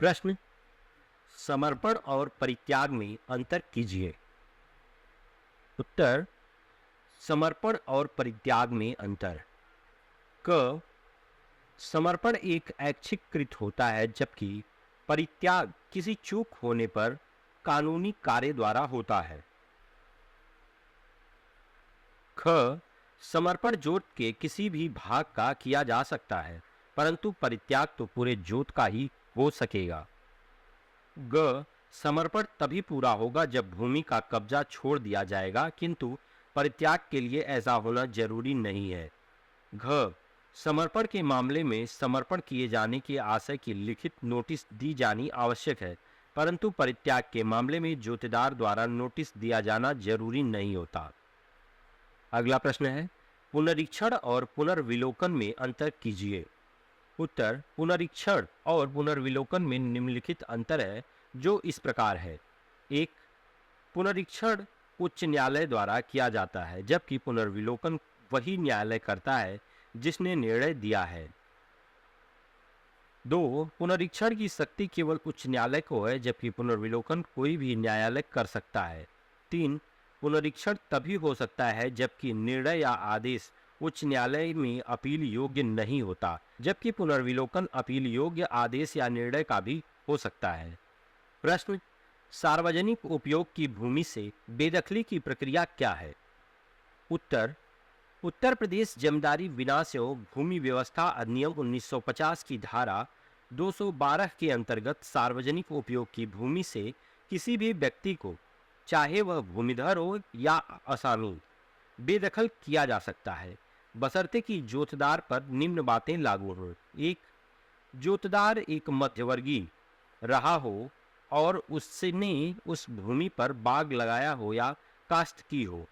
प्रश्न, समर्पण और परित्याग में अंतर कीजिए। उत्तर, समर्पण और परित्याग में अंतर। क, समर्पण एक ऐच्छिक कृत होता है, जबकि परित्याग किसी चूक होने पर कानूनी कार्य द्वारा होता है। ख, समर्पण जोत के किसी भी भाग का किया जा सकता है, परंतु परित्याग तो पूरे जोत का ही हो सकेगा। ग, समर्पण तभी पूरा होगा जब भूमि का कब्जा छोड़ दिया जाएगा, किंतु परित्याग के लिए ऐसा होना जरूरी नहीं है। घ, समर्पण के मामले में समर्पण किए जाने के आशय की लिखित नोटिस दी जानी आवश्यक है, परंतु परित्याग के मामले में जोतेदार द्वारा नोटिस दिया जाना जरूरी नहीं होता। अगला प्रश्न है, पुनरीक्षण और पुनर्विलोकन में अंतर कीजिए। उत्तर, पुनरीक्षण और पुनर्विलोकन में निम्नलिखित अंतर है, जो इस प्रकार है। एक, पुनरीक्षण उच्च न्यायालय द्वारा किया जाता है, जबकि पुनर्विलोकन वही न्यायालय करता है जिसने निर्णय दिया है। दो, पुनरीक्षण की शक्ति केवल उच्च न्यायालय को है, जबकि पुनर्विलोकन कोई भी न्यायालय कर सकता है। तीन, पुनरीक्षण तभी हो सकता है जबकि निर्णय या आदेश उच्च न्यायालय में अपील योग्य नहीं होता, जबकि पुनर्विलोकन अपील योग्य आदेश या निर्णय का भी हो सकता है। प्रश्न, सार्वजनिक उपयोग की भूमि से बेदखली की प्रक्रिया क्या है? उत्तर, उत्तर प्रदेश जमींदारी विनाश एवं भूमि व्यवस्था अधिनियम 1950 की धारा 212 के अंतर्गत सार्वजनिक उपयोग की भूमि से किसी भी व्यक्ति को, चाहे वह भूमिधर हो या असामी, बेदखल किया जा सकता है, बशर्ते कि जोतदार पर निम्न बातें लागू हों। एक, जोतदार एक मध्यवर्गीय रहा हो और उसने उस भूमि पर बाग लगाया हो या काश्त की हो।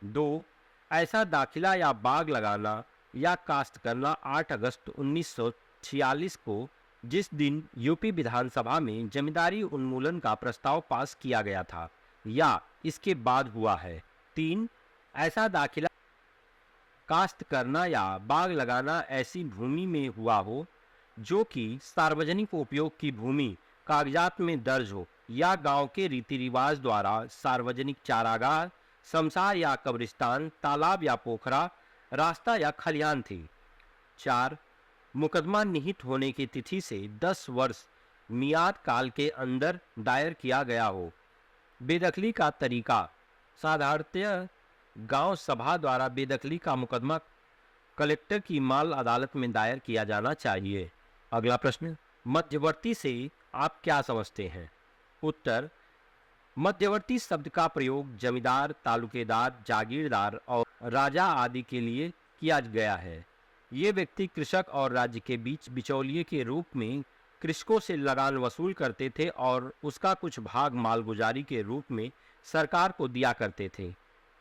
दो, ऐसा दाखिला या बाग लगाना या काश्त करना 8 अगस्त 1946 को, जिस दिन यूपी विधानसभा में जमींदारी उन्मूलन का प्रस्ताव पास किया गया था, या इसके बाद हुआ है। तीन, ऐसा दाखिला काश्त करना या बाग लगाना ऐसी भूमि में हुआ हो जो कि सार्वजनिक उपयोग की भूमि कागजात में दर्ज हो या गांव के रीति रिवाज द्वारा सार्वजनिक चारागाह, शमशान या कब्रिस्तान, तालाब या पोखरा, रास्ता या खलिहान थी। चार, मुकदमा निहित होने की तिथि से 10 वर्ष मियाद काल के अंदर दायर किया गया हो। बेदखली का तरीका, साधारणतः गांव सभा द्वारा बेदखली का मुकदमा कलेक्टर की माल अदालत में दायर किया जाना चाहिए। अगला प्रश्न, मध्यवर्ती से आप क्या समझते हैं? उत्तर, मध्यवर्ती शब्द का प्रयोग जमींदार, तालुकेदार, जागीरदार और राजा आदि के लिए किया गया है। ये व्यक्ति कृषक और राज्य के बीच बिचौलिए के रूप में कृषकों से लगान वसूल करते थे और उसका कुछ भाग मालगुजारी के रूप में सरकार को दिया करते थे।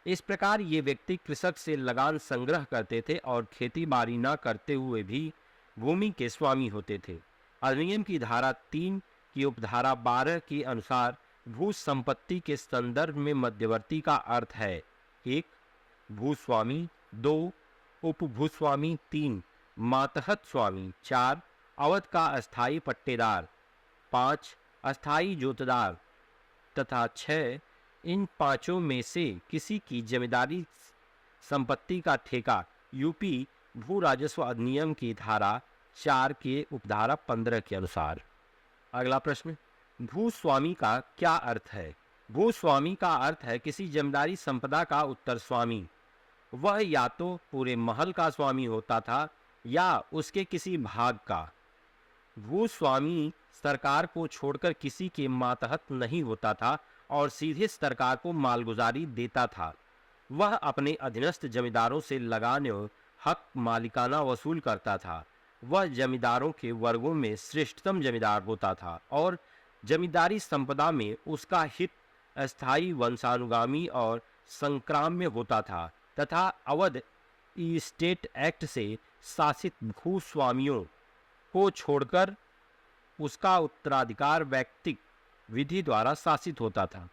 इस प्रकार ये व्यक्ति कृषक से लगान संग्रह करते थे और खेती बाड़ी न करते हुए भी भूमि के स्वामी होते थे। अधिनियम की धारा 3 की उपधारा 12 के अनुसार भू संपत्ति के संदर्भ में मध्यवर्ती का अर्थ है: 1. भूस्वामी, 2. उपभूस्वामी, 3. मातहत स्वामी, 4. अवध का अस्थायी पट्टेदार, 5. अस्थायी जोतदार तथा 6. इन पांचों में से किसी की जमींदारी संपत्ति का ठेका यूपी भू राजस्व अधिनियम की धारा 4 के उपधारा 15 के अनुसार। अगला प्रश्न, भूस्वामी का क्या अर्थ है? भूस्वामी का अर्थ है किसी जमींदारी संपदा का उत्तर स्वामी। वह या तो पूरे महल का स्वामी होता था या उसके किसी भाग का। भूस्वामी सरकार को छोड़कर किसी के मातहत नहीं होता था और सीधे सरकार को मालगुजारी देता था। वह अपने अधीनस्थ जमींदारों से लगान एवं हक मालिकाना वसूल करता था। वह जमींदारों के वर्गों में श्रेष्ठतम जमींदार होता था और जमींदारी संपदा में उसका हित अस्थायी, वंशानुगामी और संक्राम्य होता था तथा अवध ईस्टेट एक्ट से शासित भूस्वामियों को छोड़कर उसका उत्तराधिकार वैयक्तिक विधि द्वारा शासित होता था।